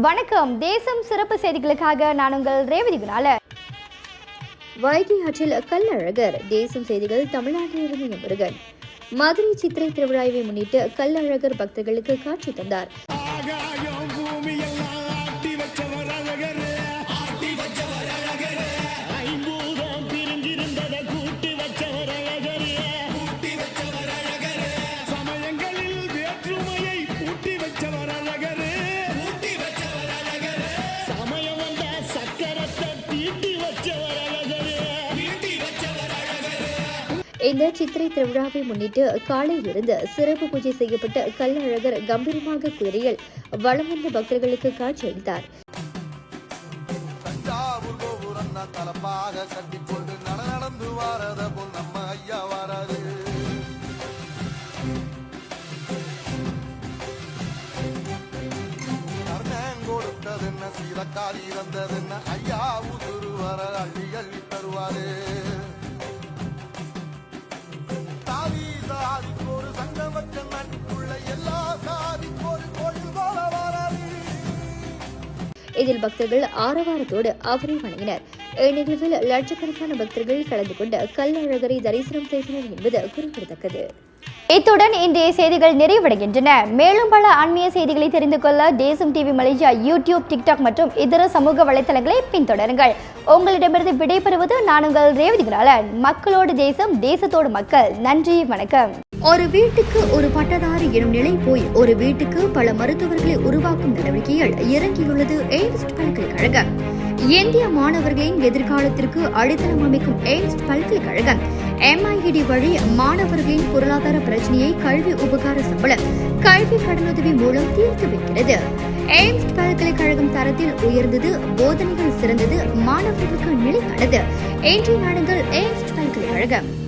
வணக்கம். தேசம் சிறப்பு செய்திகளுக்காக நான் உங்கள் ரேவதி குணால. வைகை ஆற்றில் கல்லழகர். தேசம் செய்திகள். தமிழ்நாட்டிலிருந்து முருகன். மதுரை சித்திரை திருவிழாவை முன்னிட்டு கல்லழகர் பக்தர்களுக்கு காட்சி தந்தார். இந்த சித்திரை திருவிழாவை முன்னிட்டு காலையிலிருந்து சிறப்பு பூஜை செய்யப்பட்ட கல்லழகர் கம்பீரமாக குதிரையில் வலம் வந்த பக்தர்களுக்கு காட்சி அளித்தார். இதில் பக்தர்கள் ஆரவாரத்தோடு அவரை வணங்கினர். இந்நிகழ்வில் லட்சக்கணக்கான பக்தர்கள் கலந்து கொண்டு கல்லழகரை தரிசனம் செய்தனர் என்பது குறிப்பிடத்தக்கது. இத்துடன் இன்றைய செய்திகள் நிறைவடைகின்றன. மேலும் பல ஆன்மீக செய்திகளை தெரிந்து கொள்ள தேசம் டிவி மலேசியா யூடியூப், டிக்டாக் மற்றும் இதர சமூக வலைதளங்களை பின்தொடருங்கள். உங்களிடமிருந்து விடைபெறுவது நான் உங்கள் ரேவதி குணாலன். மக்களோடு தேசம், தேசத்தோடு மக்கள். நன்றி, வணக்கம். ஒரு வீட்டுக்கு ஒரு பட்டதாரி எனும் நிலை போய் ஒரு வீட்டுக்கு பல மருத்துவர்களை உருவாக்கும் நடவடிக்கையில் இறங்கியுள்ளது எய்ம்ஸ் பல்கலைக்கழகம். இந்திய மாணவர்களின் எதிர்காலத்திற்கு அடித்தளம் அமைக்கும் எய்ம்ஸ் பல்கலைக்கழகம் MIED வழி மாணவர்களின் பொருளாதார பிரச்சனையை கல்வி உபகார சம்பளம், கல்வி கடனுதவி மூலம் தீர்த்து வைக்கிறது. எய்ம்ஸ் பல்கலைக்கழகம் தரத்தில் உயர்ந்தது, போதனைகள் சிறந்தது, மாணவர்களுக்கு நிலையானது. இன்றைய நாடுகள் எய்ம்ஸ் பல்கலைக்கழகம்.